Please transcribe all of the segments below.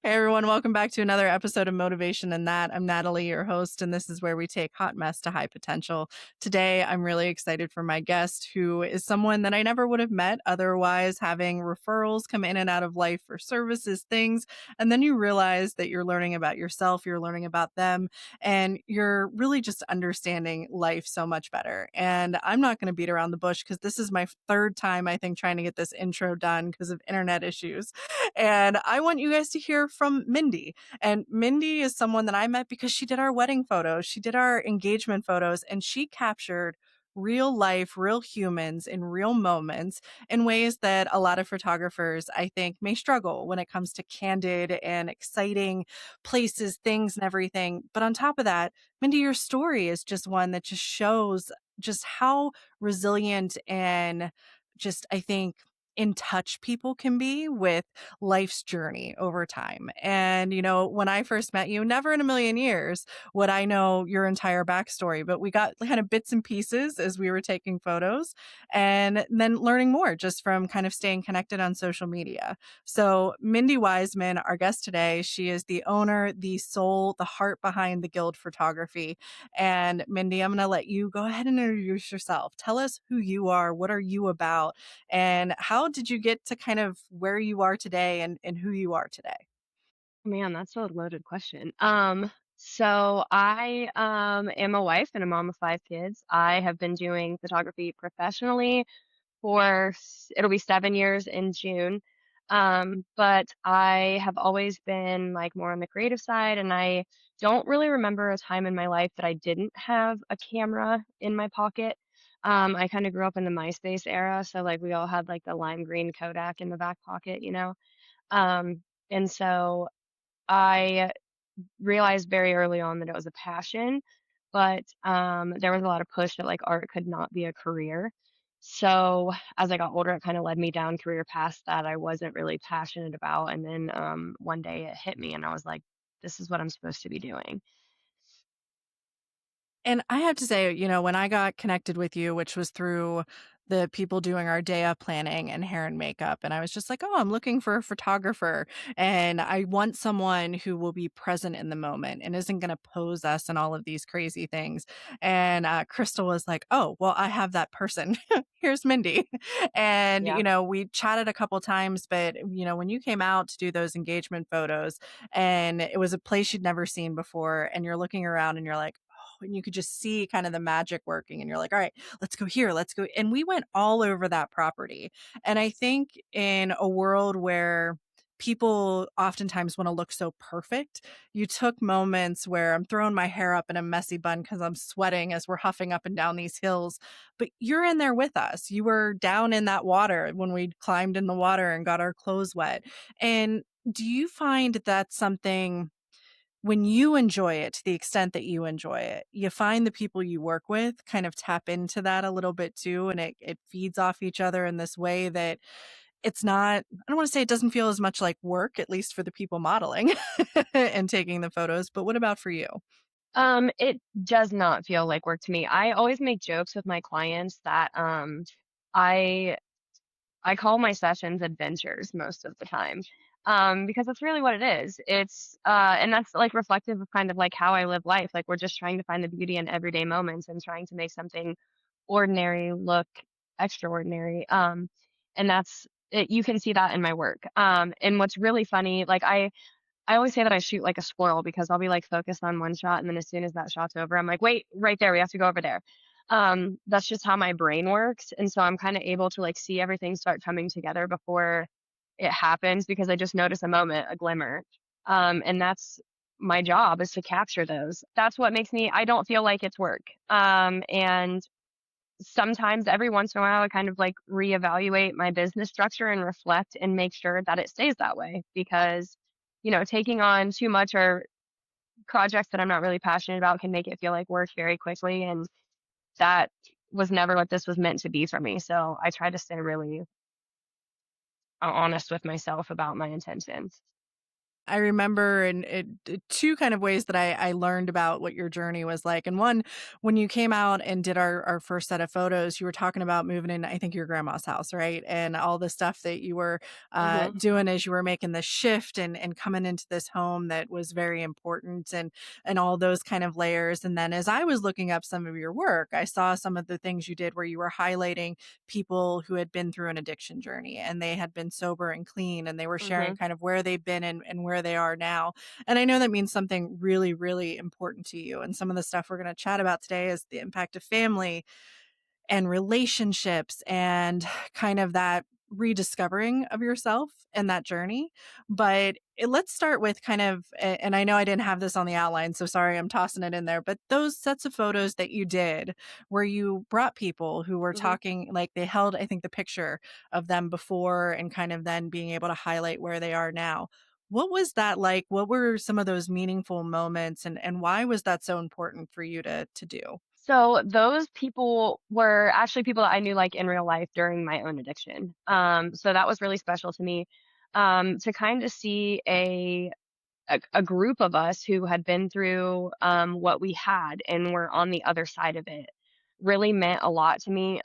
Hey everyone, welcome back to another episode of Motivation and That. I'm Natalie, your host, and this is where we take hot mess to high potential. Today, I'm really excited for my guest, who is someone that I never would have met otherwise, having referrals come in and out of life for services, things. And then you realize that you're learning about yourself, you're learning about them, and you're really just understanding life so much better. And I'm not going to beat around the bush because this is my third time, I think, trying to get this intro done because of internet issues. And I want you guys to hear from Mindy. And Mindy is someone that I met because she did our wedding photos, she did our engagement photos, and she captured real life, real humans in real moments in ways that a lot of photographers, I think, may struggle when it comes to candid and exciting places, things, and everything. But on top of that, Mindy, your story is just one that just shows just how resilient and just, I think, in touch people can be with life's journey over time. And, when I first met you, never in a million years would I know your entire backstory, but we got kind of bits and pieces as we were taking photos and then learning more just from kind of staying connected on social media. So, Mindy Wiseman, our guest today, she is the owner, the soul, the heart behind the Guild Photography. And Mindy, I'm going to let you go ahead and introduce yourself. Tell us who you are, what are you about, and how did you get to kind of where you are today and who you are today? Man, that's a loaded question. So I am a wife and a mom of five kids. I have been doing photography professionally for it'll be 7 years in June. But I have always been like more on the creative side, and I don't really remember a time in my life that I didn't have a camera in my pocket. I kind of grew up in the MySpace era, so like we all had like the lime green Kodak in the back pocket. And so I realized very early on that it was a passion, but there was a lot of push that like art could not be a career. So as I got older, it kind of led me down career paths that I wasn't really passionate about. And then one day it hit me, and I was like, "This is what I'm supposed to be doing." And I have to say, when I got connected with you, which was through the people doing our day of planning and hair and makeup, and I was just like, oh, I'm looking for a photographer. And I want someone who will be present in the moment and isn't going to pose us and all of these crazy things. And Crystal was like, oh, well, I have that person. Here's Mindy. And, Yeah. we chatted a couple times, but, when you came out to do those engagement photos and it was a place you'd never seen before, and you're looking around and you're like, and you could just see kind of the magic working and you're like, all right, let's go here, let's go. And we went all over that property. And I think in a world where people oftentimes want to look so perfect, you took moments where I'm throwing my hair up in a messy bun because I'm sweating as we're huffing up and down these hills, but you're in there with us. You were down in that water when we climbed in the water and got our clothes wet. And do you find that something, when you enjoy it to the extent that you enjoy it, you find the people you work with kind of tap into that a little bit too, and it feeds off each other in this way that it's not, I don't want to say it doesn't feel as much like work, at least for the people modeling and taking the photos, but what about for you? It does not feel like work to me. I always make jokes with my clients that I I call my sessions adventures most of the time, because that's really what it is. And that's like reflective of kind of like how I live life. Like we're just trying to find the beauty in everyday moments and trying to make something ordinary look extraordinary. And that's it, you can see that in my work. And what's really funny, like I always say that I shoot like a squirrel because I'll be like focused on one shot, and then as soon as that shot's over, I'm like, wait, right there, we have to go over there. That's just how my brain works. And so I'm kind of able to like see everything start coming together before it happens because I just notice a moment, a glimmer. And that's my job is to capture those. That's what makes me, I don't feel like it's work. And sometimes every once in a while, I kind of like reevaluate my business structure and reflect and make sure that it stays that way because, taking on too much or projects that I'm not really passionate about can make it feel like work very quickly. And that was never what this was meant to be for me. So I try to stay really honest with myself about my intentions. I remember two kind of ways that I learned about what your journey was like. And one, when you came out and did our first set of photos, you were talking about moving in, I think, your grandma's house, right? And all the stuff that you were Mhm. doing as you were making the shift and coming into this home that was very important, and all those kind of layers. And then as I was looking up some of your work, I saw some of the things you did where you were highlighting people who had been through an addiction journey and they had been sober and clean, and they were sharing Mhm. kind of where they've been and where they are now. And I know that means something really, really important to you. And some of the stuff we're going to chat about today is the impact of family and relationships and kind of that rediscovering of yourself and that journey. But let's start with kind of, and I know I didn't have this on the outline, so sorry, I'm tossing it in there, but those sets of photos that you did where you brought people who were Mhm. talking, like they held, I think, the picture of them before and kind of then being able to highlight where they are now. What was that like? What were some of those meaningful moments, and why was that so important for you to do? So those people were actually people that I knew like in real life during my own addiction. So that was really special to me. To kind of see a group of us who had been through what we had and were on the other side of it really meant a lot to me.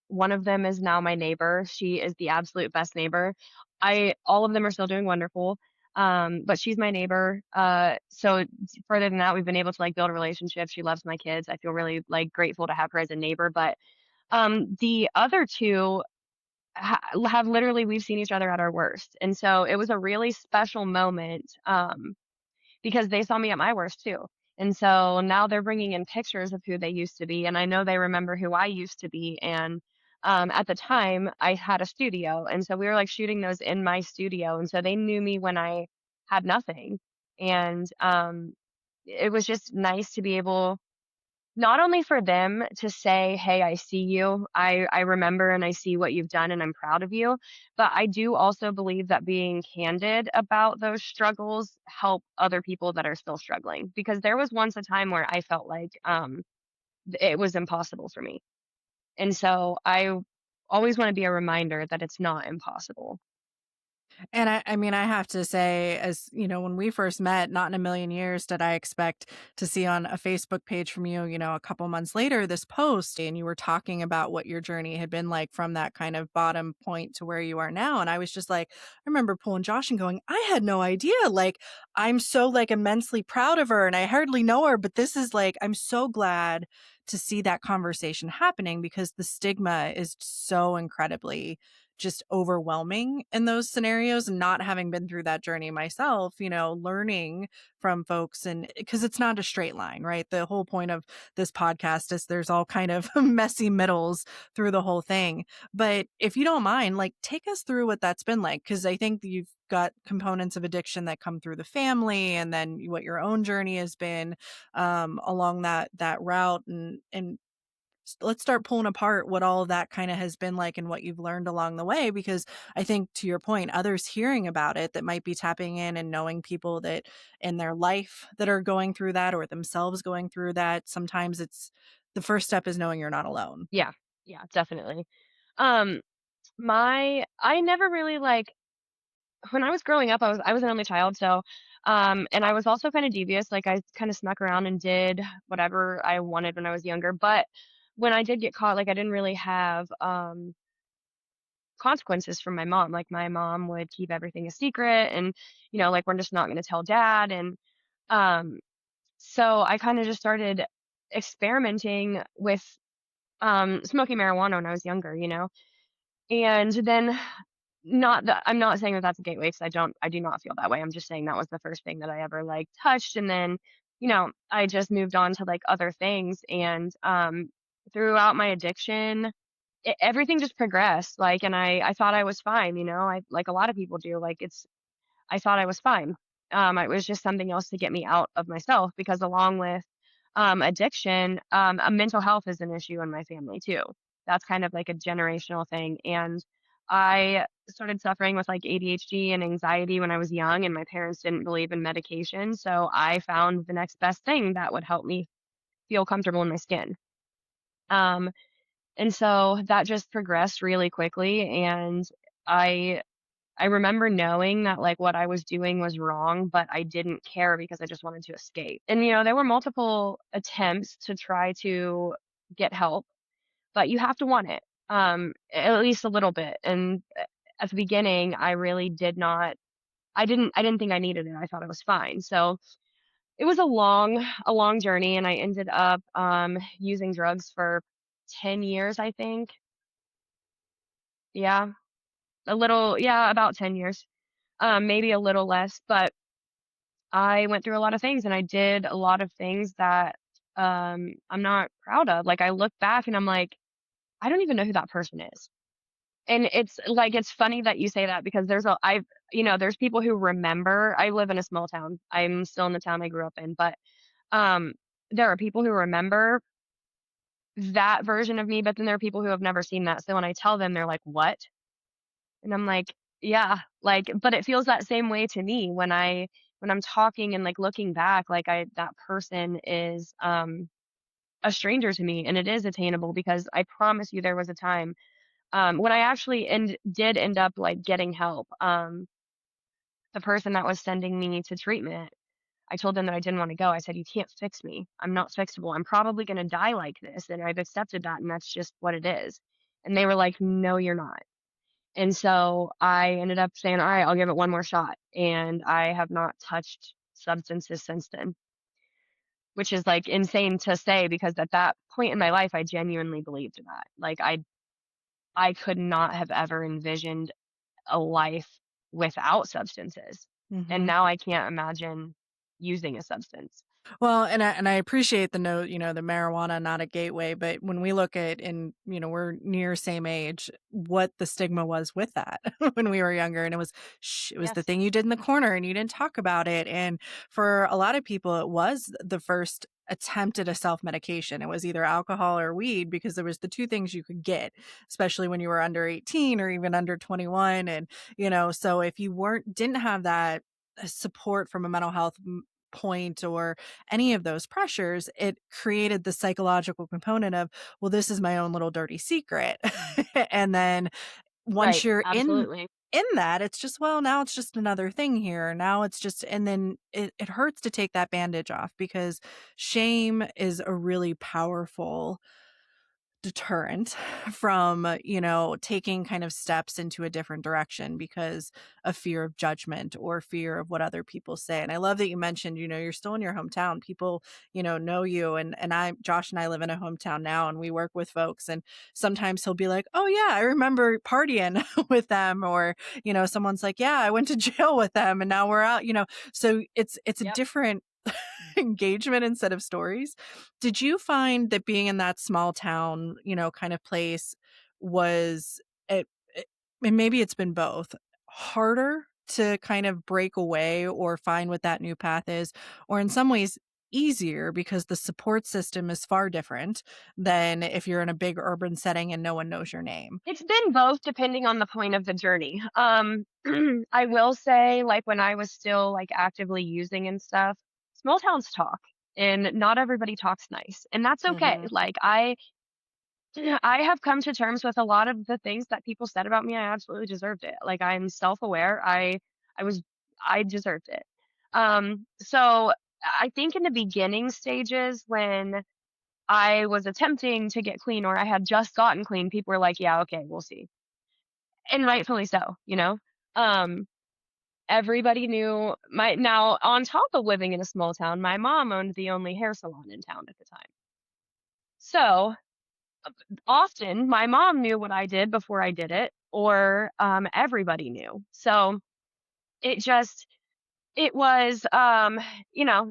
One of them is now my neighbor. She is the absolute best neighbor. I all of them are still doing wonderful. But she's my neighbor. So further than that, we've been able to like build a relationship. She loves my kids. I feel really like grateful to have her as a neighbor. But the other two have literally we've seen each other at our worst, and so it was a really special moment. Because they saw me at my worst too. And so now they're bringing in pictures of who they used to be, and I know they remember who I used to be. And at the time, I had a studio, and so we were like shooting those in my studio, and so they knew me when I had nothing. And it was just nice to be able not only for them to say, "Hey, I see you. I remember and I see what you've done and I'm proud of you." But I do also believe that being candid about those struggles help other people that are still struggling, because there was once a time where I felt like it was impossible for me. And so I always want to be a reminder that it's not impossible. And I mean, I have to say, as you know, when we first met, not in a million years did I expect to see on a Facebook page from you, a couple months later, this post, and you were talking about what your journey had been like from that kind of bottom point to where you are now. And I was just like, I remember pulling Josh and going, I had no idea. Like, I'm so like immensely proud of her, and I hardly know her, but this is like, I'm so glad to see that conversation happening because the stigma is so incredibly just overwhelming in those scenarios, and not having been through that journey myself, learning from folks, and because it's not a straight line, right? The whole point of this podcast is there's all kind of messy middles through the whole thing. But if you don't mind, like take us through what that's been like, because I think that you've got components of addiction that come through the family, and then what your own journey has been along that route, and let's start pulling apart what all of that kind of has been like and what you've learned along the way, because I think, to your point, others hearing about it that might be tapping in and knowing people that in their life that are going through that or themselves going through that, sometimes it's the first step is knowing you're not alone. Yeah. Yeah, definitely. Um I never really like when I was growing up, I was an only child, so and I was also kind of devious. Like I kind of snuck around and did whatever I wanted when I was younger. But when I did get caught, like I didn't really have consequences from my mom. Like my mom would keep everything a secret, and like we're just not going to tell dad. And um, so I kind of just started experimenting with smoking marijuana when I was younger. And then not that I'm not saying that that's a gateway, 'cause I do not feel that way. I'm just saying that was the first thing that I ever, like, touched, and then, I just moved on to, like, other things. And, throughout my addiction, everything just progressed, like, and I thought I was fine, I like a lot of people do, like, I thought I was fine. It was just something else to get me out of myself, because along with, addiction, mental health is an issue in my family too. That's kind of like a generational thing. And I started suffering with like ADHD and anxiety when I was young, and my parents didn't believe in medication. So I found the next best thing that would help me feel comfortable in my skin. Um, and so that just progressed really quickly. And I I remember knowing that, like, what I was doing was wrong, but I didn't care because I just wanted to escape. And, there were multiple attempts to try to get help, but you have to want it, at least a little bit. And at the beginning, I really did not I didn't think I needed it. I thought I was fine. So, it was a long journey, and I ended up, using drugs for 10 years, I think. Yeah, about 10 years, maybe a little less, but I went through a lot of things, and I did a lot of things that, I'm not proud of. Like, I look back and I'm like, "I don't even know who that person is." And it's like, it's funny that you say that because there's people who remember. I live in a small town. I'm still in the town I grew up in, but, um, there are people who remember that version of me, but then there are people who have never seen that. So when I tell them, they're like, "What?" And I'm like, "Yeah," like, but it feels that same way to me when I'm talking and, like, looking back, like, I that person is, a stranger to me, and it is attainable because I promise you there was a time, when I actually did end up, like, getting help. The person that was sending me to treatment, I told them that I didn't wanna go. I said, "You can't fix me. I'm not fixable. I'm probably gonna die like this, and I've accepted that, and that's just what it is." And they were like, "No, you're not." And so I ended up saying, "All right, I'll give it one more shot." And I have not touched substances since then, which is, like, insane to say because at that point in my life, I genuinely believed that. Like, I could not have ever envisioned a life without substances. And Mhm. now I can't imagine using a substance. Well, and I appreciate the note, the marijuana not a gateway, but when we look at and we're near same age, what the stigma was with that when we were younger, and it was the Yes. thing you did in the corner and you didn't talk about it. And for a lot of people, it was the first attempt at a self-medication. It was either alcohol or weed because there was the two things you could get, especially when you were under 18 or even under 21. And so if you didn't have that support from a mental health point or any of those pressures, it created the psychological component of, well, this is my own little dirty secret. And then once Right. you're Absolutely. in that, it's just, well, now it's just another thing here. Now it's just, and then it hurts to take that bandage off because shame is a really powerful deterrent from, taking kind of steps into a different direction because of fear of judgment or fear of what other people say. And I love that you mentioned, you're still in your hometown. People, know you. And Josh and I live in a hometown now and we work with folks. And sometimes he'll be like, "Oh yeah, I remember partying with them." Or, someone's like, "Yeah, I went to jail with them and now we're out." So it's a Yep. different engagement instead of stories. Did you find that being in that small town, kind of place was it and maybe it's been both, harder to kind of break away or find what that new path is, or in some ways easier because the support system is far different than if you're in a big urban setting and no one knows your name? It's been both depending on the point of the journey. I will say, like, when I was still, like, actively using and stuff, small towns talk, and not everybody talks nice, and that's okay. Mhm. Like, I have come to terms with a lot of the things that people said about me. I absolutely deserved it. Like, I'm self-aware. I was I deserved it. So I think in the beginning stages when I was attempting to get clean or I had just gotten clean, people were like, "Yeah, okay, we'll see." And rightfully so. Um, everybody knew my now on top of living in a small town, my mom owned the only hair salon in town at the time. So, often my mom knew what I did before I did it, or, everybody knew. So, it just it was,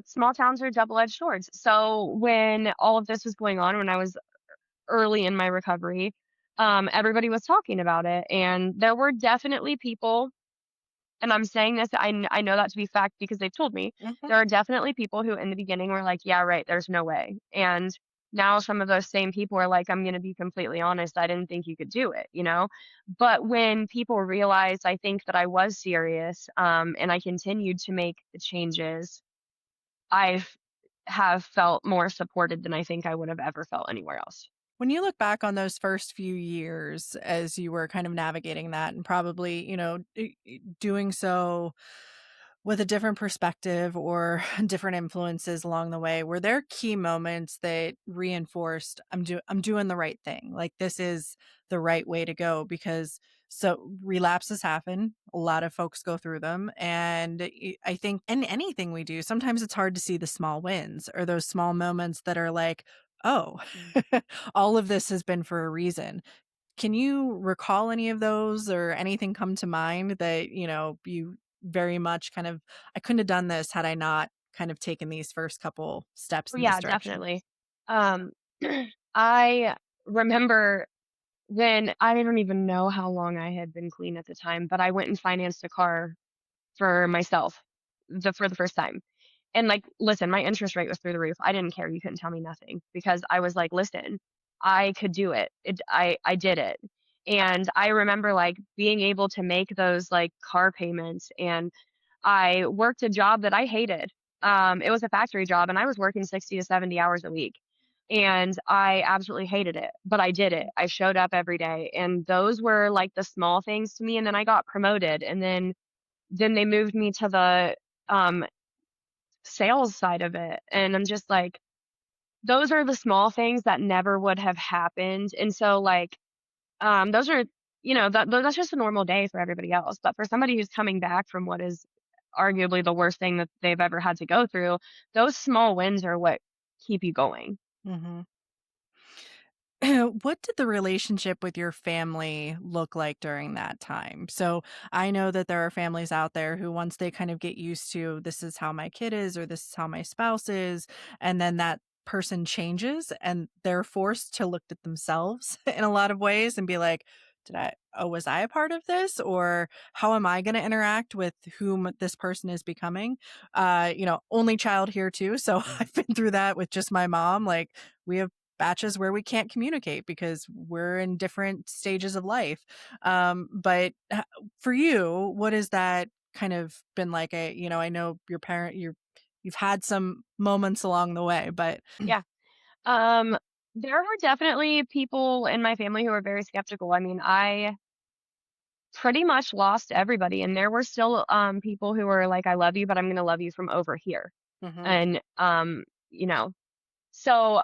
small towns are double-edged swords. So, when all of this was going on, when I was early in my recovery, everybody was talking about it, and there were definitely people, and I'm saying this, I know that to be fact because they've told me. Mhm. There are definitely people who in the beginning were like, "Yeah, right, there's no way." And now some of those same people are like, "I'm gonna be completely honest, I didn't think you could do it," you know? But when people realized, I think, that I was serious, and I continued to make the changes, I've have felt more supported than I think I would have ever felt anywhere else. When you look back on those first few years as you were kind of navigating that and probably, doing so with a different perspective or different influences along the way, were there key moments that reinforced I'm doing the right thing? Like this is the right way to go because relapses happen. A lot of folks go through them and I think in anything we do, sometimes it's hard to see the small wins or those small moments that are like, "Oh, Mm. all of this has been for a reason." Can you recall any of those or anything come to mind that, you very much kind of, I couldn't have done this had I not kind of taken these first couple steps Oh, in this yeah, direction? definitely. Um, I remember when I don't even know how long I had been clean at the time, but I went and financed a car for myself for the first time. And, like, listen, my interest rate was through the roof. I didn't care. You couldn't tell me nothing because I was like, "Listen, I could do it." I did it. And I remember, like, being able to make those, like, car payments, and I worked a job that I hated. It was a factory job, and I was working 60 to 70 hours a week, and I absolutely hated it, but I did it. I showed up every day, and those were, like, the small things to me, and then I got promoted, and then they moved me to the, um, sales side of it, and I'm just like, those are the small things that never would have happened, and so, like, those are that's just a normal day for everybody else, but for somebody who's coming back from what is arguably the worst thing that they've ever had to go through, those small wins are what keep you going. Mhm. What did the relationship with your family look like during that time? So I know that there are families out there who, once they kind of get used to this is how my kid is or this is how my spouse is, and then that person changes and they're forced to look at themselves in a lot of ways and be like, was I a part of this? Or how am I going to interact with whom this person is becoming? Only child here too. So I've been through that with just my mom. Like, we have batches where we can't communicate because we're in different stages of life. But for you, what has that kind of been like? I know you've had some moments along the way, but Yeah. Um, there are definitely people in my family who are very skeptical. I mean, I pretty much lost everybody, and there were still, people who were like, "I love you, but I'm gonna love you from over here." Mhm, And, you know, so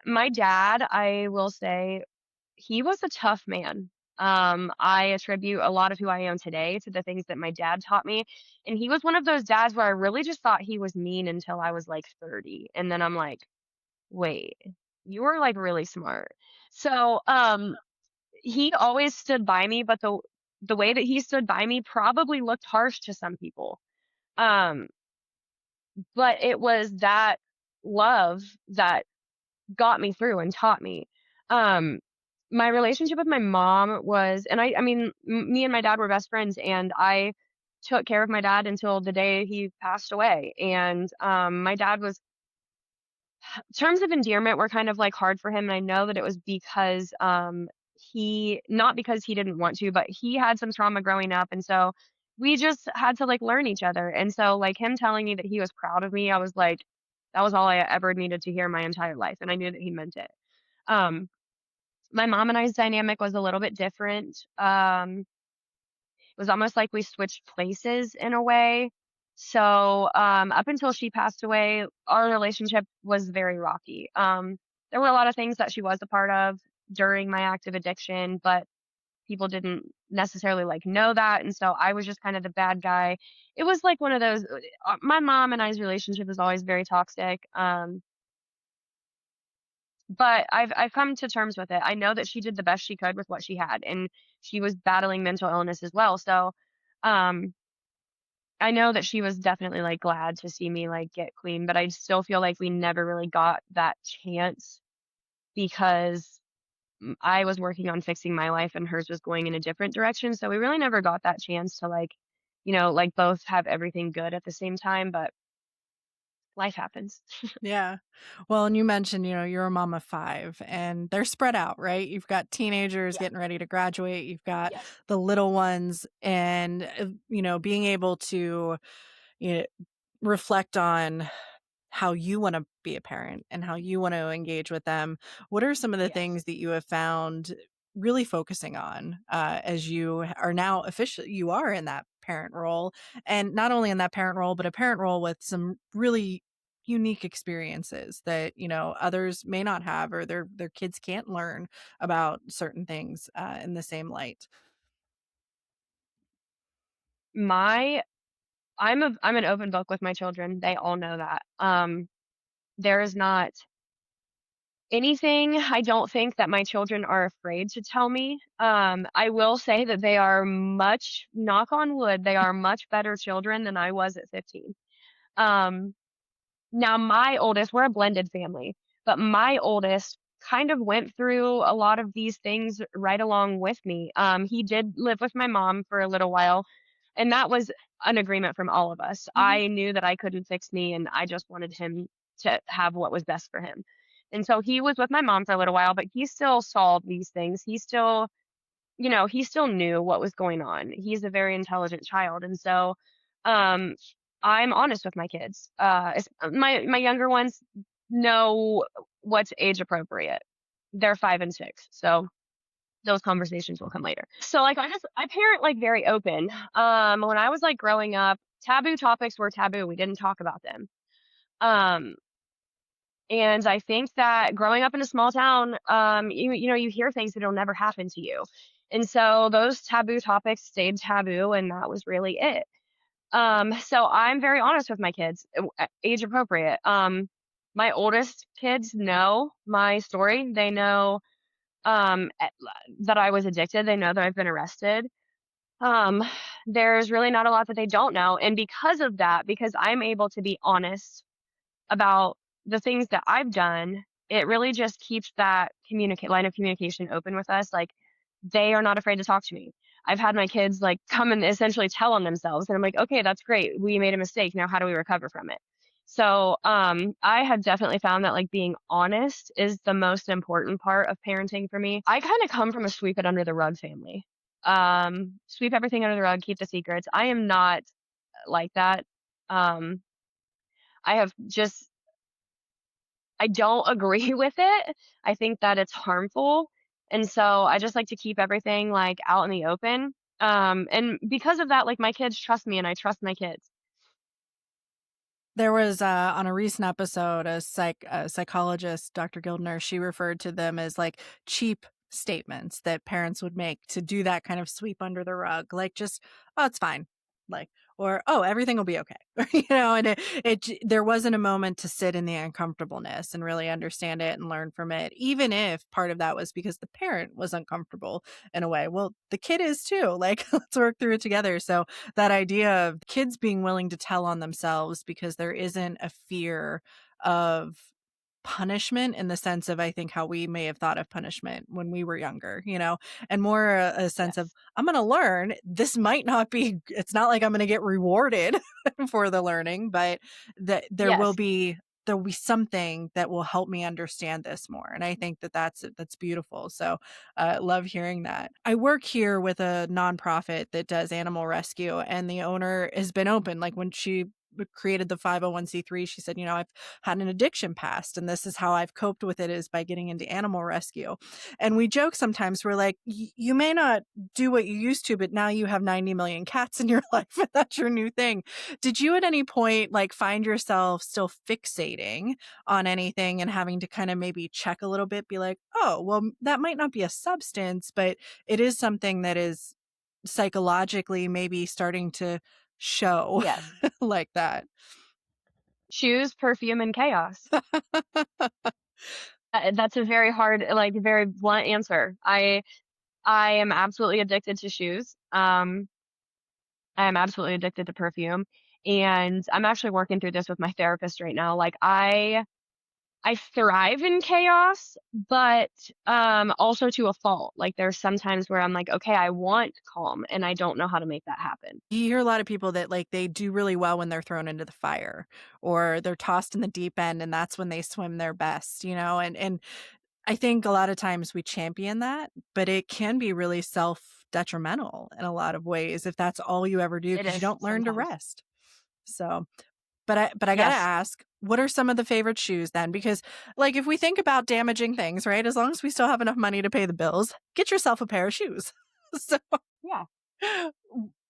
my dad, I will say, he was a tough man. I attribute a lot of who I am today to the things that my dad taught me, and he was one of those dads where I really just thought he was mean until I was, like, 30, and then I'm like, "Wait, you were, like, really smart." So, he always stood by me, but the way that he stood by me probably looked harsh to some people. Um, but it was that love that got me through and taught me. Um, my relationship with my mom was, and I mean, me and my dad were best friends, and I took care of my dad until the day he passed away. And my dad was, terms of endearment were kind of like hard for him, and I know that it was because he, not because he didn't want to, but he had some trauma growing up, and so we just had to like learn each other. And so like him telling me that he was proud of me, I was like, that was all I ever needed to hear my entire life, and I knew that he meant it. Um, my mom and I's dynamic was a little bit different. It was almost like we switched places in a way. So, up until she passed away, our relationship was very rocky. There were a lot of things that she was a part of during my active addiction, but people didn't necessarily like know that. And so I was just kind of the bad guy. It was like one of those, my mom and I's relationship was always very toxic. But I've come to terms with it. I know that she did the best she could with what she had, and she was battling mental illness as well. So, um, I know that she was definitely, like, glad to see me, like, get clean, but I still feel like we never really got that chance because, I was working on fixing my life and hers was going in a different direction, so we really never got that chance to, like, like, both have everything good at the same time, but life happens. yeah. Well, and you mentioned, you're a mom of 5 and they're spread out, right? You've got teenagers Yeah. getting ready to graduate, you've got Yes. the little ones, and, being able to, you know, reflect on how you want to be a parent and how you want to engage with them. What are some of the Yes. things that you have found really focusing on as you are now officially you are in that parent role, and not only in that parent role, but a parent role with some really unique experiences that others may not have, or their kids can't learn about certain things in the same light. My I'm an open book with my children. They all know that. There is not anything I don't think that my children are afraid to tell me. I will say that they are much, knock on wood, they are much better children than I was at 15. Um, Now my oldest, we're a blended family, but my oldest kind of went through a lot of these things right along with me. He did live with my mom for a little while, and that was an agreement from all of us. Mhm. I knew that I couldn't fix me, and I just wanted him to have what was best for him. And so he was with my mom for a little while, but he still saw these things. He still, he still knew what was going on. He's a very intelligent child, and so, um, I'm honest with my kids. My younger ones know what's age appropriate. They're 5 and 6, so those conversations will come later. So, like, I parent, like, very open. When I was, like, growing up, taboo topics were taboo, we didn't talk about them. Um, and I think that growing up in a small town, you hear things that'll never happen to you. And so those taboo topics stayed taboo, and that was really it. So I'm very honest with my kids, age appropriate. My oldest kids know my story. They know that I was addicted. They know that I've been arrested. Um, there's really not a lot that they don't know. And because of that, because I'm able to be honest about the things that I've done, it really just keeps that communicate line of communication open with us. Like, they are not afraid to talk to me. I've had my kids like come and essentially tell on themselves, and I'm like, okay, that's great. We made a mistake. Now, how do we recover from it? So, I have definitely found that like being honest is the most important part of parenting for me. I kind of come from a sweep it under the rug family. Sweep everything under the rug, keep the secrets. I am not like that. Um, I have just I don't agree with it. I think that it's harmful. And so I just like to keep everything like out in the open. And because of that, like my kids trust me and I trust my kids. There was, on a recent episode, a psychologist, Dr. Gildner, she referred to them as like cheap statements that parents would make to do that kind of sweep under the rug, like just, "Oh, it's fine," like, or, "Oh, everything will be okay," and there wasn't a moment to sit in the uncomfortableness and really understand it and learn from it, even if part of that was because the parent was uncomfortable in a way. Well, the kid is too. Like, let's work through it together. So that idea of kids being willing to tell on themselves because there isn't a fear of punishment in the sense of, I think, how we may have thought of punishment when we were younger, and more a sense of, Yes. I'm going to learn. This might not be, it's not like I'm going to get rewarded for the learning, but that Yes. there'll be something that will help me understand this more. And I think that that's beautiful. So love hearing that. I work here with a nonprofit that does animal rescue, and the owner has been open. Like when she created the 501(c)(3), she said, I've had an addiction past, and this is how I've coped with it, is by getting into animal rescue. And we joke sometimes, we're like, you may not do what you used to, but now you have 90 million cats in your life, and that's your new thing. Did you at any point like find yourself still fixating on anything and having to kind of maybe check a little bit, be like, oh, well, that might not be a substance, but it is something that is psychologically maybe starting to show Yes. like that? Shoes, perfume, and chaos. That's a very hard, like very blunt answer. I am absolutely addicted to shoes. I am absolutely addicted to perfume. And I'm actually working through this with my therapist right now. Like I thrive in chaos, but, also to a fault. Like, there's sometimes where I'm like, "Okay, I want calm, and I don't know how to make that happen." You hear a lot of people that like they do really well when they're thrown into the fire or they're tossed in the deep end, and that's when they swim their best, and I think a lot of times we champion that, but it can be really self detrimental in a lot of ways if that's all you ever do It because you is don't learn to sometimes. rest. So But I gotta Yes. ask, what are some of the favorite shoes then? Because, like, if we think about damaging things, right, as long as we still have enough money to pay the bills, get yourself a pair of shoes. So Yeah.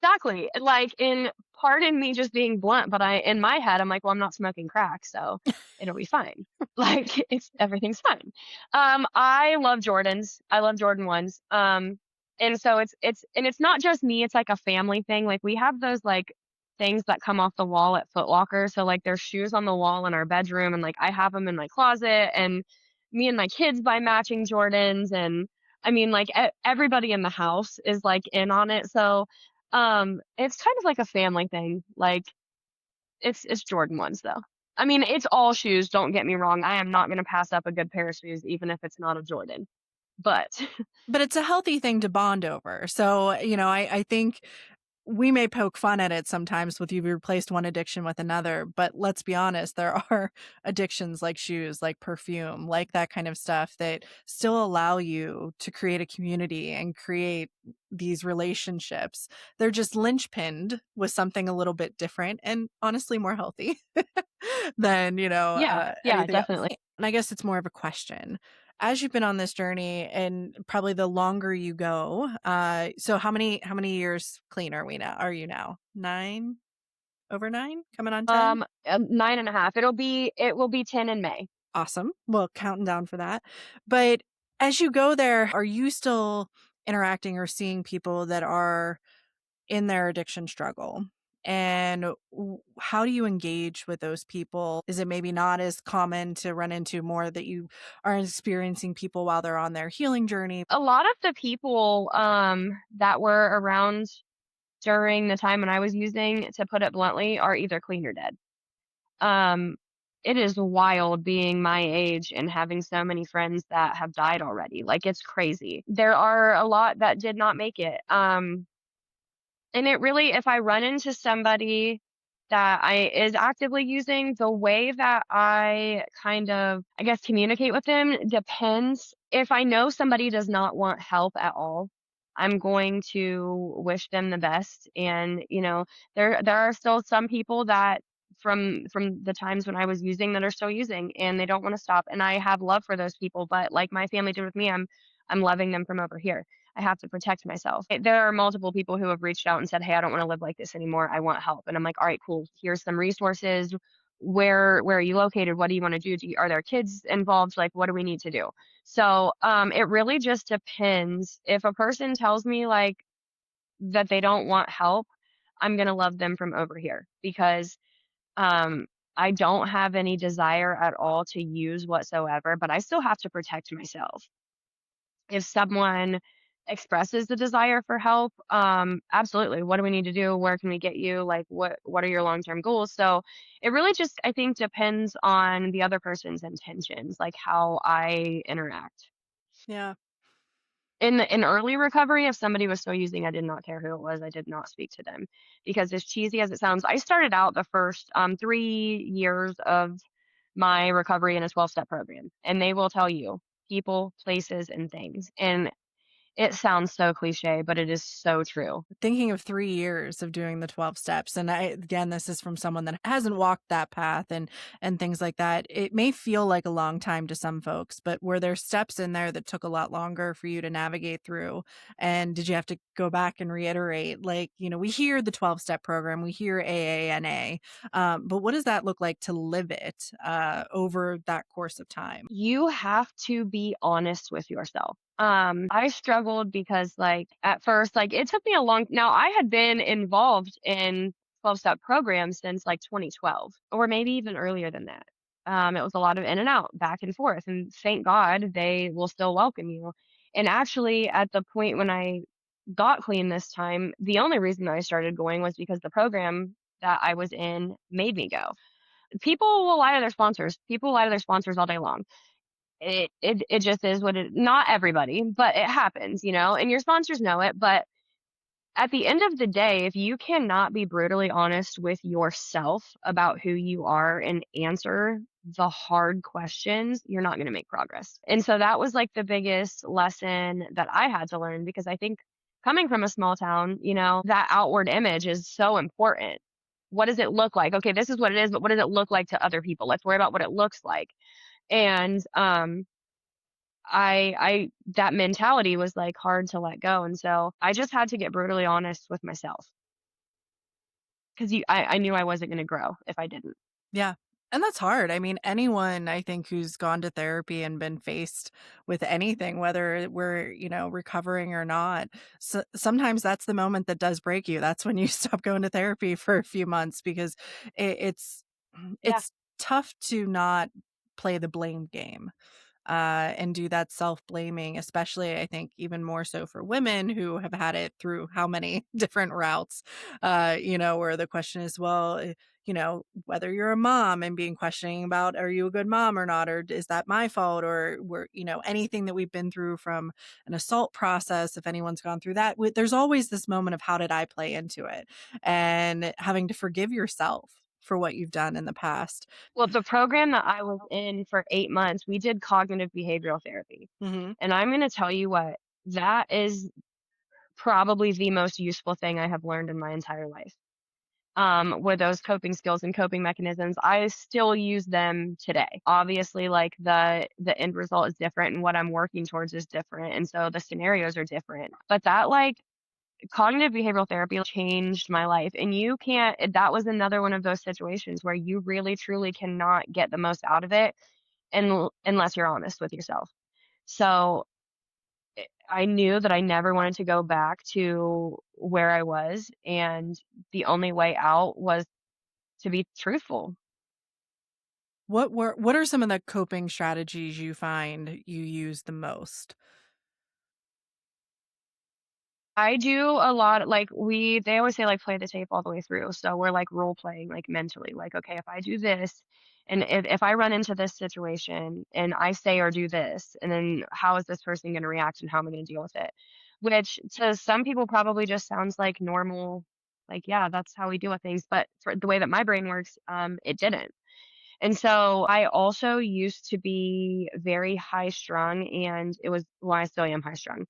Exactly. Like, in pardon me just being blunt, but in my head, I'm like, well, I'm not smoking crack, so it'll be fine. Like, it's everything's fine. I love Jordans. I love Jordan ones. And so it's not just me. It's like a family thing. Like we have those like things that come off the wall at Foot Locker. So like there's shoes on the wall in our bedroom, and like I have them in my closet, and me and my kids buy matching Jordans, and I mean, like everybody in the house is like in on it. So it's kind of like a family thing. Like it's Jordan ones though. I mean, it's all shoes, don't get me wrong. I am not going to pass up a good pair of shoes even if it's not a Jordan. But but it's a healthy thing to bond over. So, I think we may poke fun at it sometimes with you've replaced one addiction with another, but let's be honest, there are addictions like shoes, like perfume, like that kind of stuff that still allow you to create a community and create these relationships. They're just linchpinned with something a little bit different and honestly more healthy than, yeah, yeah, anything definitely. else. And I guess it's more of a question. As you've been on this journey and probably the longer you go, so how many years clean are you now? 9? Over 9? Coming on 10? 9.5. It will be 10 in May. Awesome. Well, counting down for that. But as you go there, are you still interacting or seeing people that are in their addiction struggle? And how do you engage with those people? Is it maybe not as common to run into more that you are experiencing people while they're on their healing journey? A lot of the people that were around during the time when I was using, to put it bluntly, are either clean or dead. Um, it is wild being my age and having so many friends that have died already. Like it's crazy. There are a lot that did not make it. And it really, if I run into somebody that I is actively using, the way that I kind of, I guess, communicate with them depends. If I know somebody does not want help at all, I'm going to wish them the best. And there are still some people that from the times when I was using that are still using, and they don't want to stop. And I have love for those people, but like my family did with me, I'm loving them from over here. I have to protect myself. There are multiple people who have reached out and said, "Hey, I don't want to live like this anymore. I want help." And I'm like, "All right, cool. Here's some resources. Where are you located? What do you want to do? Are there kids involved? Like, what do we need to do?" So, it really just depends. If a person tells me like that they don't want help, I'm gonna love them from over here because um I don't have any desire at all to use whatsoever, but I still have to protect myself. If someone expresses the desire for help, absolutely. What do we need to do? Where can we get you? Like, what are your long-term goals? So it really just, I think, depends on the other person's intentions, like how I interact. Yeah. In early recovery, if somebody was still using, I did not care who it was. I did not speak to them because, as cheesy as it sounds, I started out the first 3 years of my recovery in a 12-step program, and they will tell you people, places, and things. And it sounds so cliche, but it is so true. Thinking of 3 years of doing the 12 steps, and again, this is from someone that hasn't walked that path and things like that. It may feel like a long time to some folks, but were there steps in there that took a lot longer for you to navigate through? And did you have to go back and reiterate? Like, we hear the 12-step program, we hear AANA, but what does that look like to live it, over that course of time? You have to be honest with yourself. I struggled because, like, at first, like, it took me a long now, I had been involved in 12-step programs since, like, 2012, or maybe even earlier than that. It was a lot of in and out, back and forth, and thank God they will still welcome you. And actually, at the point when I got clean this time, the only reason I started going was because the program that I was in made me go. People will lie to their sponsors. People lie to their sponsors all day long. It just is what it, not everybody, but it happens, and your sponsors know it. But at the end of the day, if you cannot be brutally honest with yourself about who you are and answer the hard questions, you're not going to make progress. And so that was like the biggest lesson that I had to learn, because I think coming from a small town, that outward image is so important. what does it look like? Okay, this is what it is, but what does it look like to other people? Let's worry about what it looks like. And I that mentality was like hard to let go. And so I just had to get brutally honest with myself because I knew I wasn't going to grow if I didn't. Yeah. And that's hard. I mean, anyone I think who's gone to therapy and been faced with anything, whether we're, recovering or not, sometimes that's the moment that does break you. That's when you stop going to therapy for a few months because it's Yeah. it's tough to not play the blame game and do that self blaming, especially I think even more so for women who have had it through how many different routes, where the question is, well, whether you're a mom and being questioning about, are you a good mom or not? Or is that my fault? Or anything that we've been through from an assault process, if anyone's gone through that, there's always this moment of how did I play into it and having to forgive yourself for what you've done in the past. Well, the program that I was in for 8 months, we did cognitive behavioral therapy. Hmm. And I'm going to tell you what, that is probably the most useful thing I have learned in my entire life. Were those coping skills and coping mechanisms. I still use them today. Obviously, like the end result is different and what I'm working towards is different. And so the scenarios are different. But that like cognitive behavioral therapy changed my life. And you can't that was another one of those situations where you really truly cannot get the most out of it unless you're honest with yourself. So I knew that I never wanted to go back to where I was, and the only way out was to be truthful. What are some of the coping strategies you find you use the most? I do a lot like they always say like play the tape all the way through. So we're like role playing like mentally. Like, okay, if I do this and if I run into this situation and I say or do this, and then how is this person going to react and how am I going to deal with it? Which to some people probably just sounds like normal, like, yeah, that's how we deal with things. But for the way that my brain works, it didn't. And so I also used to be very high strung and it was well, I still am high strung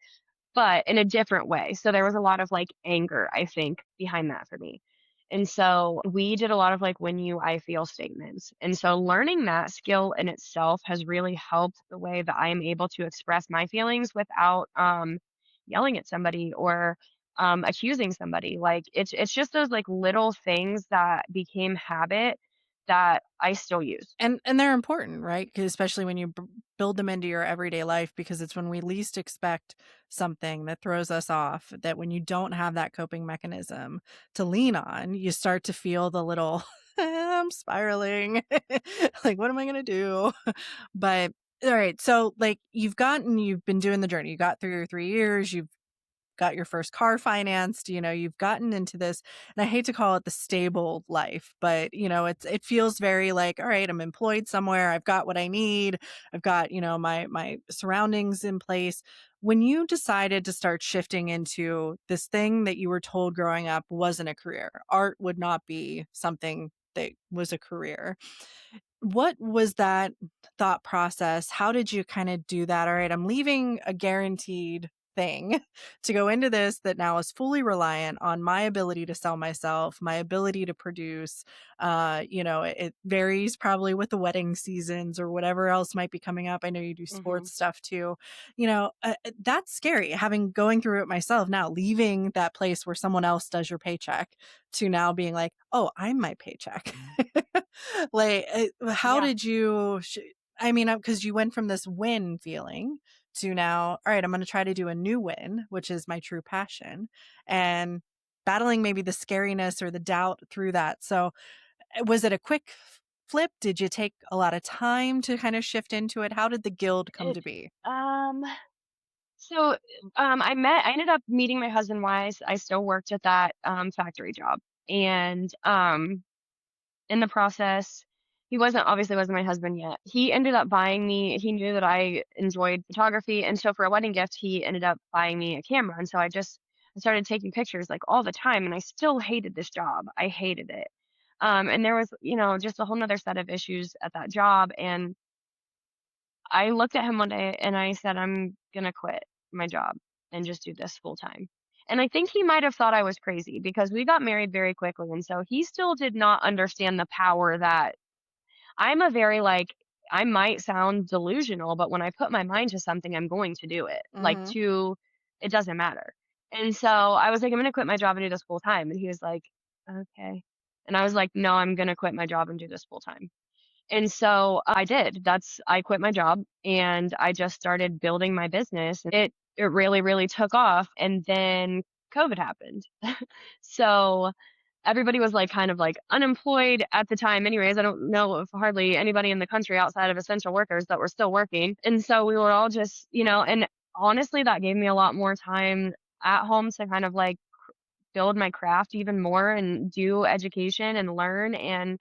but in a different way. So there was a lot of like anger, I think, behind that for me. And so we did a lot of like when you I feel statements. And so learning that skill in itself has really helped the way that I am able to express my feelings without yelling at somebody or accusing somebody. Like it's just those like little things that became habit that I still use. And they're important, right? 'Cause especially when you build them into your everyday life, because it's when we least expect something that throws us off, that when you don't have that coping mechanism to lean on, you start to feel the little, I'm spiraling. Like, what am I gonna do? But all right, so like you've been doing the journey. You got through your 3 years, you've got your first car financed, you've gotten into this, and I hate to call it the stable life, but it feels very like, all right, I'm employed somewhere, I've got what I need, I've got, my surroundings in place. When you decided to start shifting into this thing that you were told growing up wasn't a career, art would not be something that was a career. What was that thought process? How did you kind of do that? All right, I'm leaving a guaranteed thing to go into this that now is fully reliant on my ability to sell myself, my ability to produce. It varies probably with the wedding seasons or whatever else might be coming up. I know you do Hmm. sports stuff too. That's scary having going through it myself now, leaving that place where someone else does your paycheck to now being like, oh, I'm my paycheck. Like, how Yeah. did you I mean, because you went from this win feeling to now, all right, I'm going to try to do a new win, which is my true passion, and battling maybe the scariness or the doubt through that. So, was it a quick flip? Did you take a lot of time to kind of shift into it? How did the guild come It to be? um So, I ended up meeting my husband while I still worked at that, factory job, and, in the process he wasn't my husband yet. He ended up buying me he knew that I enjoyed photography, and so for a wedding gift, he ended up buying me a camera, and so I started taking pictures, like, all the time, and I still hated this job. I hated it. And there was, just a whole 'nother set of issues at that job, and I looked at him one day and I said, "I'm gonna quit my job and just do this full time." And I think he might have thought I was crazy because we got married very quickly. And so he still did not understand the power that I'm a very like, I might sound delusional, but when I put my mind to something, I'm going to do it. Mhm. It doesn't matter. And so I was like, I'm going to quit my job and do this full time. And he was like, okay. And I was like, no, I'm going to quit my job and do this full time. And so I did. I quit my job and I just started building my business. It really, really took off. And then COVID happened. So everybody was like kind of like unemployed at the time anyways. I don't know of hardly anybody in the country outside of essential workers that were still working. And so we were all just, and honestly that gave me a lot more time at home to kind of like build my craft even more and do education and learn. And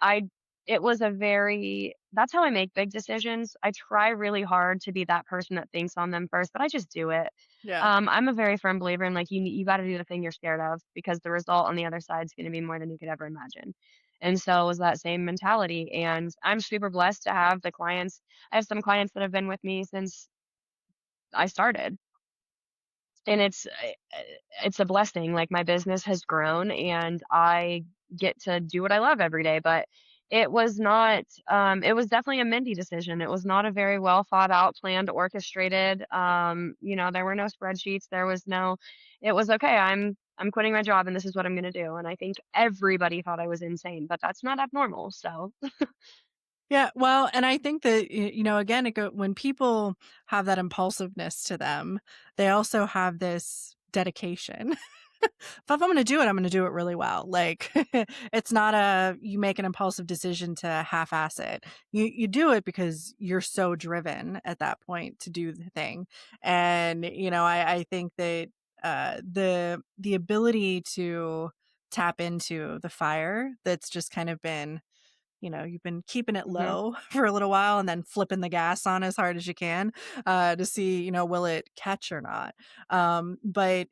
it was a very, that's how I make big decisions. I try really hard to be that person that thinks on them first, but I just do it. Yeah. I'm a very firm believer in like, you got to do the thing you're scared of because the result on the other side is going to be more than you could ever imagine. And so it was that same mentality. And I'm super blessed to have the clients. I have some clients that have been with me since I started and it's a blessing, like, my business has grown, and I get to do what I love every day, but it was definitely a Mindy decision. It was not a very well thought out, planned, orchestrated, there were no spreadsheets, it was, "Okay, I'm quitting my job, and this is what I'm gonna do," and I think everybody thought I was insane, but that's not abnormal, so Yeah, well, and I think that again, when people have that impulsiveness to them, they also have this dedication. If I'm going to do it, I'm going to do it really well. Like it's not you make an impulsive decision to half-ass it. You do it because you're so driven at that point to do the thing. And I think that the ability to tap into the fire that's just kind of been you've been keeping it Mhm. low for a little while and then flipping the gas on as hard as you can to see, will it catch or not. But,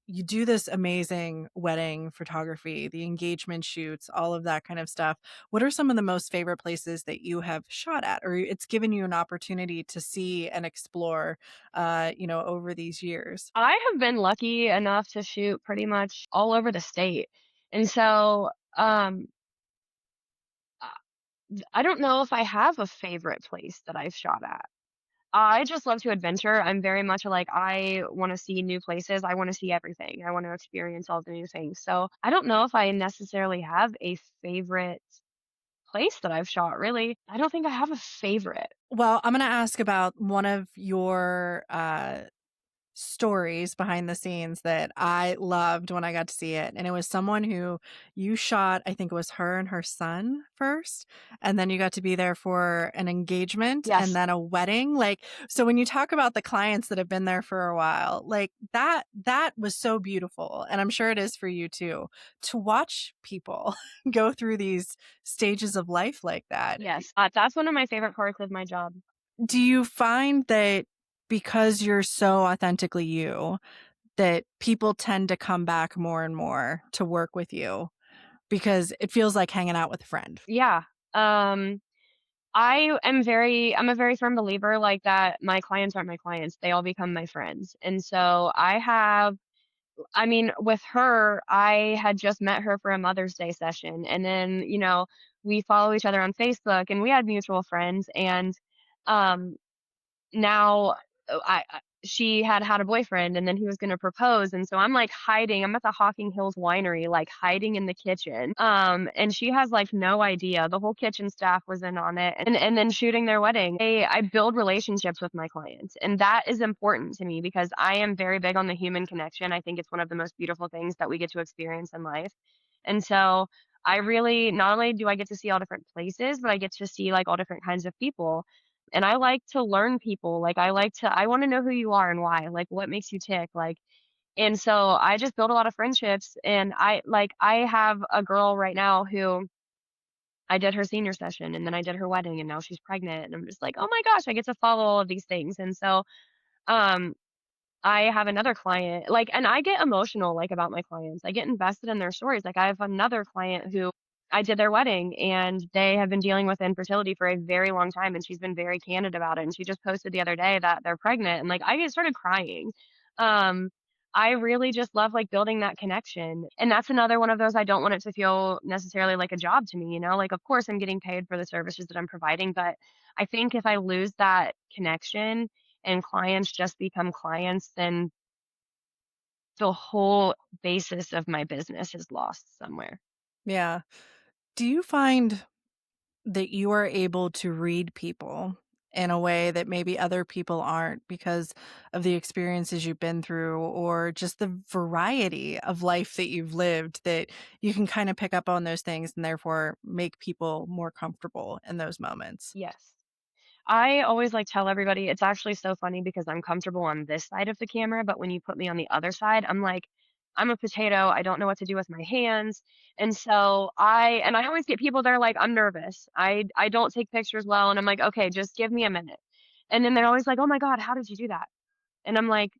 you do this amazing wedding photography, the engagement shoots, all of that kind of stuff. What are some of the most favorite places that you have shot at, or it's given you an opportunity to see and explore, over these years? I have been lucky enough to shoot pretty much all over the state, and so, uh I don't know if I have a favorite place that I've shot at. I just love to adventure. I'm very much like I want to see new places. I want to see everything. I want to experience all the new things. So I don't know if I necessarily have a favorite place that I've shot, really. I don't think I have a favorite. Well, I'm going to ask about one of your stories behind the scenes that I loved when I got to see it. And it was someone who you shot, I think it was her and her son first. And then you got to be there for an engagement and Yes. then a wedding. Like, so when you talk about the clients that have been there for a while, like that was so beautiful. And I'm sure it is for you too, to watch people go through these stages of life like that. Yes. That's one of my favorite parts of my job. Do you find that because you're so authentically you, that people tend to come back more and more to work with you because it feels like hanging out with a friend? Yeah. Um, I'm a very firm believer like that. My clients aren't my clients. They all become my friends. And so I mean, with her, I had just met her for a Mother's Day session, and then, we follow each other on Facebook, and we had mutual friends, and, um, now, she had had a boyfriend, and then he was gonna propose, and so I'm, like, hiding. I'm at the Hocking Hills Winery, like, hiding in the kitchen, and she has, like, no idea. The whole kitchen staff was in on it, and then shooting their wedding. I build relationships with my clients, and that is important to me because I am very big on the human connection. I think it's one of the most beautiful things that we get to experience in life, and so I really not only do I get to see all different places, but I get to see, like, all different kinds of people, and I like to learn people, like, I wanna know who you are and why, like, what makes you tick, like and so I just build a lot of friendships, and I have a girl right now who I did her senior session, and then I did her wedding, and now she's pregnant, and I'm just like, "Oh my gosh, I get to follow all of these things," and so, um, I have another client and I get emotional, like, about my clients. I get invested in their stories. Like, I have another client who I did their wedding, and they have been dealing with infertility for a very long time, and she's been very candid about it, and she just posted the other day that they're pregnant, and, like, I just started crying. Um, I really just love, like, building that connection, and that's another one of those I don't want it to feel necessarily like a job to me, you know? Like, of course, I'm getting paid for the services that I'm providing, but I think if I lose that connection and clients just become clients, then the whole basis of my business is lost somewhere. Yeah. Do you find that you are able to read people in a way that maybe other people aren't because of the experiences you've been through or just the variety of life that you've lived, that you can kind of pick up on those things and therefore make people more comfortable in those moments? Yes. I always, like, tell everybody it's actually so funny because I'm comfortable on this side of the camera, but when you put me on the other side, I'm like, I'm a potato, I don't know what to do with my hands, and so I always get people that are like, "I'm nervous. I don't take pictures well," and I'm like, "Okay, just give me a minute." And then they're always like, "Oh my god, how did you do that?" And I'm like,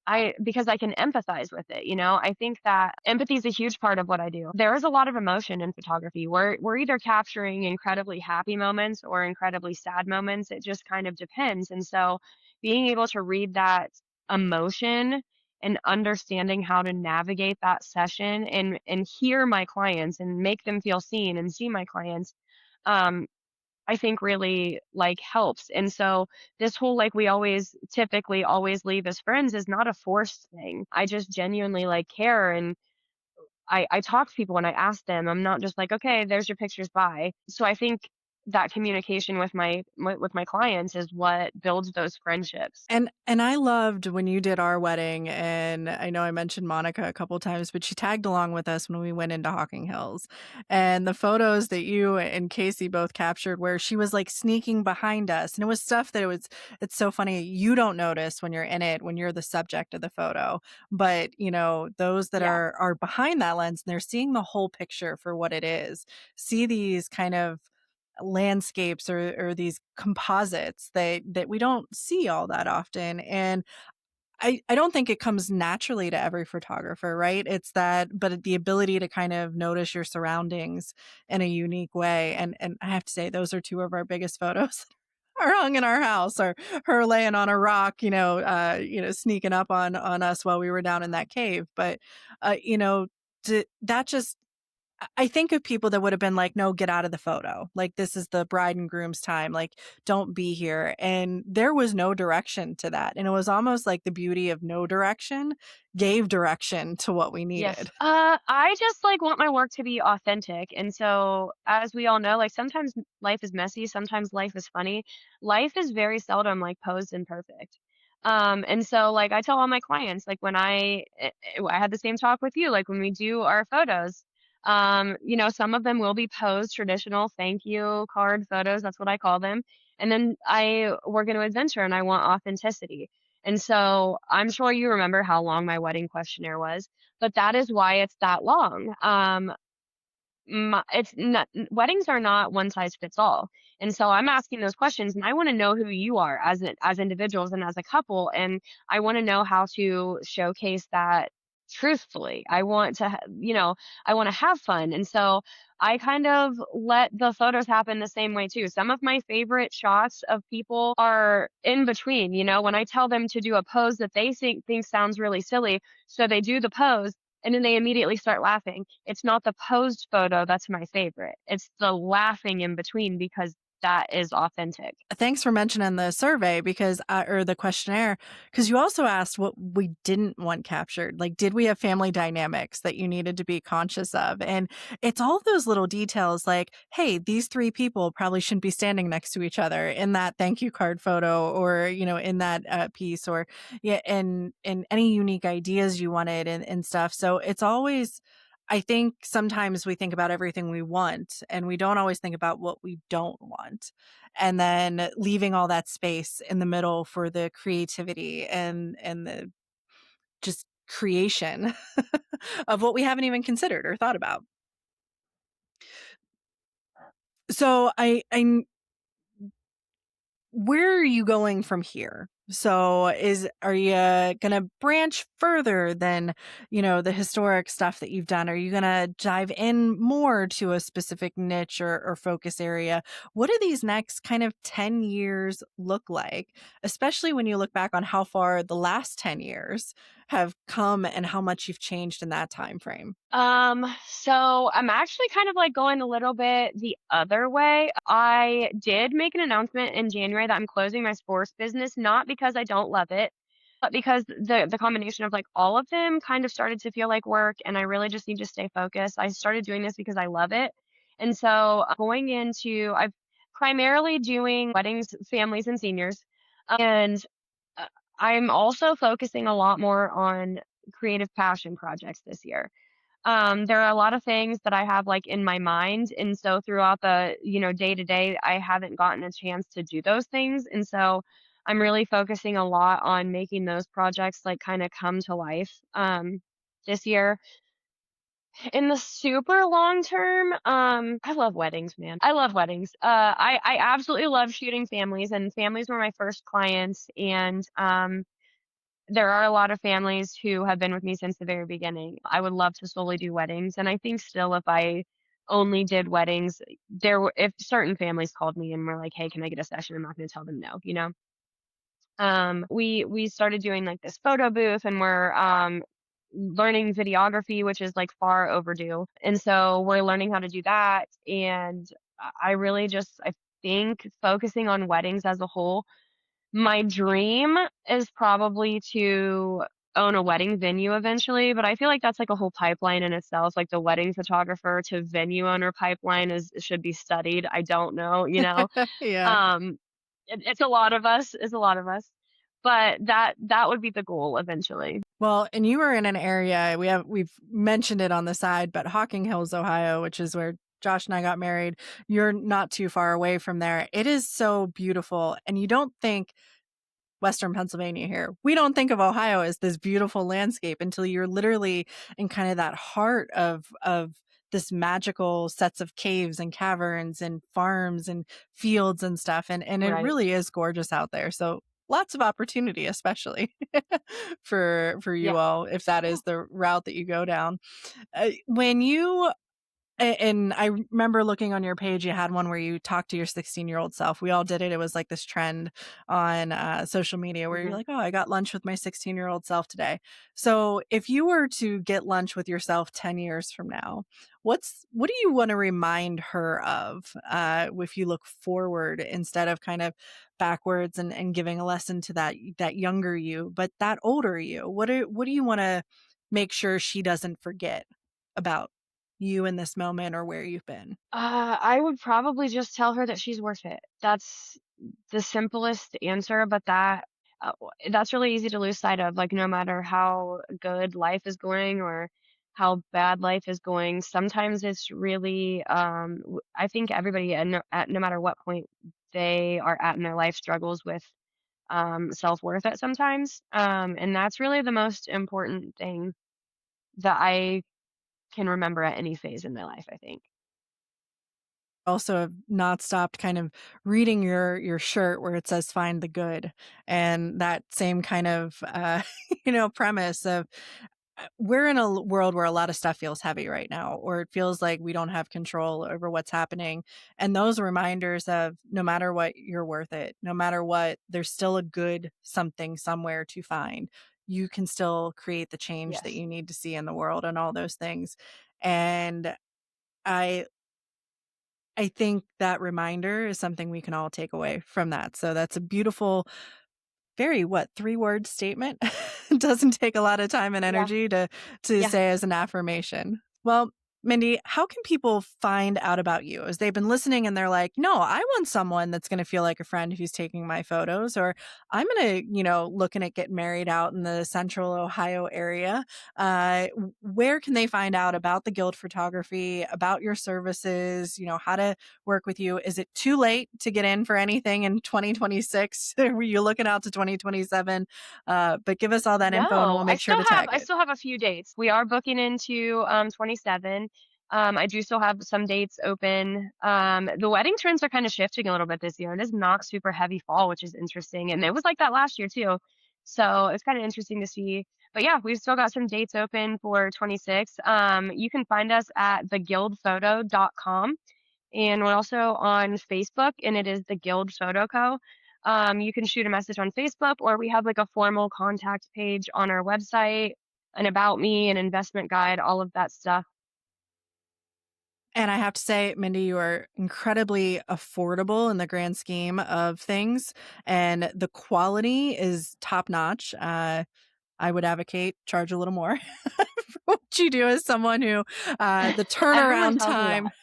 I because I can empathize with it, you know? I think that empathy is a huge part of what I do. There is a lot of emotion in photography. We're either capturing incredibly happy moments or incredibly sad moments. It just kind of depends. And so being able to read that emotion and understanding how to navigate that session and hear my clients and make them feel seen and see my clients, um, I think really, like, helps, and so this whole, like, we always typically always leave as friends is not a forced thing. I just genuinely, like, care, and I talk to people and I ask them. I'm not just like, "Okay, there's your pictures, bye." So I think that communication with my clients is what builds those friendships. And I loved when you did our wedding, and I know I mentioned Monica a couple times, but she tagged along with us when we went into Hocking Hills. And the photos that you and Casey both captured where she was like sneaking behind us. And it was stuff that it's so funny. You don't notice when you're in it, when you're the subject of the photo. But, you know, those that Yeah. are behind that lens and they're seeing the whole picture for what it is, see these kind of landscapes or these composites that we don't see all that often. And I don't think it comes naturally to every photographer, right? It's that, but the ability to kind of notice your surroundings in a unique way. And I have to say, those are two of our biggest photos are hung in our house, or her laying on a rock, sneaking up on us while we were down in that cave. But that just I think of people that would have been like, "No, get out of the photo. Like, this is the bride and groom's time. Like, don't be here." And there was no direction to that. And it was almost like the beauty of no direction gave direction to what we Yes. needed. I just, like, want my work to be authentic, and so, as we all know, like, sometimes life is messy, sometimes life is funny. Life is very seldom, like, posed and perfect. And so, like, I tell all my clients, like, when I had the same talk with you, like, when we do our photos, you know, some of them will be posed traditional thank you card photos, that's what I call them, and then we're gonna adventure, and I want authenticity. And so I'm sure you remember how long my wedding questionnaire was, but that is why it's that long. It's not, weddings are not one size fits all. And so I'm asking those questions and I want to know who you are as individuals and as a couple. And I want to know how to showcase that truthfully. I want to, I want to have fun. And so I kind of let the photos happen the same way too. Some of my favorite shots of people are in between, you know, when I tell them to do a pose that they think sounds really silly. So they do the pose and then they immediately start laughing. It's not the posed photo that's my favorite. It's the laughing in between because that is authentic. Thanks for mentioning the survey because or the questionnaire, because you also asked what we didn't want captured. Like, did we have family dynamics that you needed to be conscious of? And it's all those little details like, hey, these three people probably shouldn't be standing next to each other in that thank you card photo, or, in that piece, or yeah, and any unique ideas you wanted and stuff. So it's always, I think sometimes we think about everything we want and we don't always think about what we don't want, and then leaving all that space in the middle for the creativity and the just creation of what we haven't even considered or thought about. So where are you going from here? So are you gonna branch further than, the historic stuff that you've done? Are you going to dive in more to a specific niche or focus area? What do these next kind of 10 years look like, especially when you look back on how far the last 10 years have come and how much you've changed in that time frame? So I'm actually kind of like going a little bit the other way. I did make an announcement in January that I'm closing my sports business, not because I don't love it, but because the combination of like all of them kind of started to feel like work and I really just need to stay focused. I started doing this because I love it. And so going into I've primarily doing weddings, families and seniors. And uh, I'm also focusing a lot more on creative passion projects this year. There are a lot of things that I have like in my mind. And so throughout the, day to day, I haven't gotten a chance to do those things. And so I'm really focusing a lot on making those projects like kind of come to life this year. In the super long term, I love weddings, man. I love weddings. I absolutely love shooting families, and families were my first clients. And there are a lot of families who have been with me since the very beginning. I would love to solely do weddings, and I think still if I only did weddings, if certain families called me and were like, "Hey, can I get a session?" I'm not gonna tell them no, you know? We started doing, like, this photo booth, and we're, learning videography, which is, like, far overdue, and so we're learning how to do that, and I really just I think focusing on weddings as a whole, my dream is probably to own a wedding venue eventually, but I feel like that's like a whole pipeline in itself. Like the wedding photographer to venue owner pipeline should be studied. I don't know, you know. Yeah. Um, it's a lot of us. It's a lot of us, but that would be the goal eventually. Well, and you were in an area we've mentioned it on the side, but Hocking Hills, Ohio, which is where Josh and I got married, you're not too far away from there. It is so beautiful, and you don't think Western Pennsylvania here. We don't think of Ohio as this beautiful landscape until you're literally in kind of that heart of this magical sets of caves and caverns and farms and fields and stuff. And it Right. really is gorgeous out there. So lots of opportunity, especially for you Yeah. all, if that Yeah. is the route that you go down. When you and I remember looking on your page, you had one where you talked to your 16-year-old self. We all did it. It was like this trend on social media where you're Hmm. like, oh, I got lunch with my 16-year-old self today. So if you were to get lunch with yourself 10 years from now, what do you want to remind her of if you look forward instead of kind of backwards and giving a lesson to that younger you, but that older you? What do you want to make sure she doesn't forget about you in this moment or where you've been? I would probably just tell her that she's worth it. That's the simplest answer, but that's really easy to lose sight of. Like no matter how good life is going or how bad life is going, sometimes it's really. I think everybody, at no matter what point they are at in their life, struggles with self worth at sometimes. And that's really the most important thing that I can remember at any phase in my life. I think. Also have not stopped kind of reading your shirt where it says "Find the good," and that same kind of, premise of we're in a world where a lot of stuff feels heavy right now, or it feels like we don't have control over what's happening. And those reminders of no matter what, you're worth it. No matter what, there's still a good something somewhere to find. You can still create the change that Yes. you need to see in the world and all those things. And I I think that reminder is something we can all take away from that. So that's a beautiful, very what, 3-word statement? It doesn't take a lot of time and Yeah. energy to Yeah. say as an affirmation. Well, Mindy, how can people find out about you as they've been listening and they're like, "No, I want someone that's gonna feel like a friend who's taking my photos," or "I'm gonna, looking at getting married out in the Central Ohio area." Where can they find out about the Guild Photography, about your services, how to work with you? Is it too late to get in for anything in 2026? Were you looking out to 2027? But give us all that info and we'll No, make sure to tag I it. still have a few dates. We are booking into 27. I do still have some dates open. The wedding trends are kind of shifting a little bit this year. It is not super heavy fall, which is interesting. And it was like that last year too. So it's kind of interesting to see. But yeah, we've still got some dates open for 26. You can find us at theguildphoto.com, and we're also on Facebook, and it is the Guild Photo Co. You can shoot a message on Facebook, or we have like a formal contact page on our website, an about me, an investment guide, all of that stuff. And I have to say, Mindy, you are incredibly affordable in the grand scheme of things, and the quality is top notch. I would advocate charge a little more for what you do as someone who, the Everyone turnaround tells me time. that.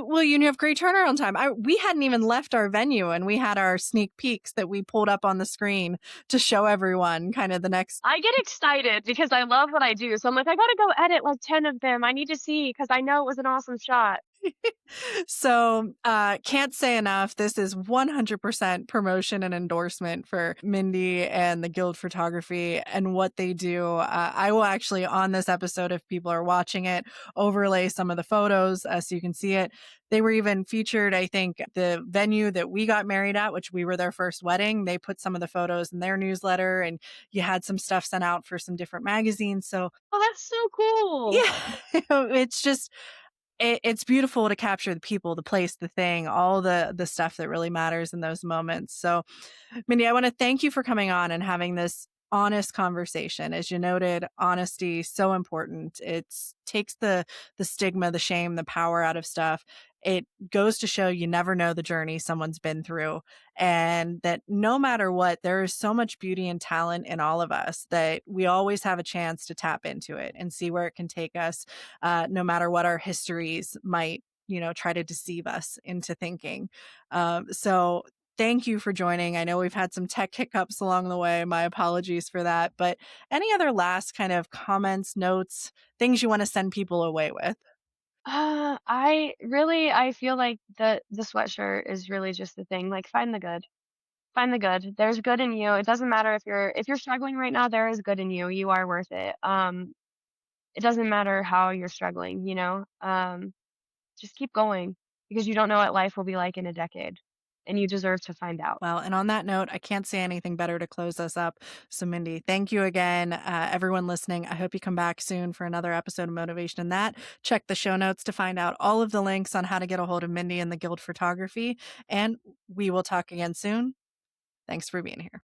Well, you have great turnaround time. We hadn't even left our venue, and we had our sneak peeks that we pulled up on the screen to show everyone kind of the next. I get excited because I love what I do. So I'm like, I gotta go edit like 10 of them. I need to see because I know it was an awesome shot. So, can't say enough. This is 100% promotion and endorsement for Mindy and the Guild Photography and what they do. I will actually, on this episode, if people are watching it, overlay some of the photos so you can see it. They were even featured, I think, the venue that we got married at, which we were their first wedding. They put some of the photos in their newsletter, and you had some stuff sent out for some different magazines. So, Oh, that's so cool. yeah, it's just it's beautiful to capture the people, the place, the thing, all the stuff that really matters in those moments. So, Mindy, I want to thank you for coming on and having this honest conversation. As you noted, honesty so important. It takes the stigma, the shame, the power out of stuff. It goes to show you never know the journey someone's been through, and that no matter what, there is so much beauty and talent in all of us that we always have a chance to tap into it and see where it can take us, no matter what our histories might, try to deceive us into thinking. So thank you for joining. I know we've had some tech hiccups along the way. My apologies for that. But any other last kind of comments, notes, things you want to send people away with? I feel like the sweatshirt is really just the thing. Like find the good. Find the good. There's good in you. It doesn't matter if you're struggling right now, there is good in you. You are worth it. It doesn't matter how you're struggling, you know? Just keep going because you don't know what life will be like in a decade, and you deserve to find out. Well, and on that note, I can't say anything better to close us up. So, Mindy, thank you again. Everyone listening, I hope you come back soon for another episode of Motivation in That. Check the show notes to find out all of the links on how to get a hold of Mindy and the Guild Photography. And we will talk again soon. Thanks for being here.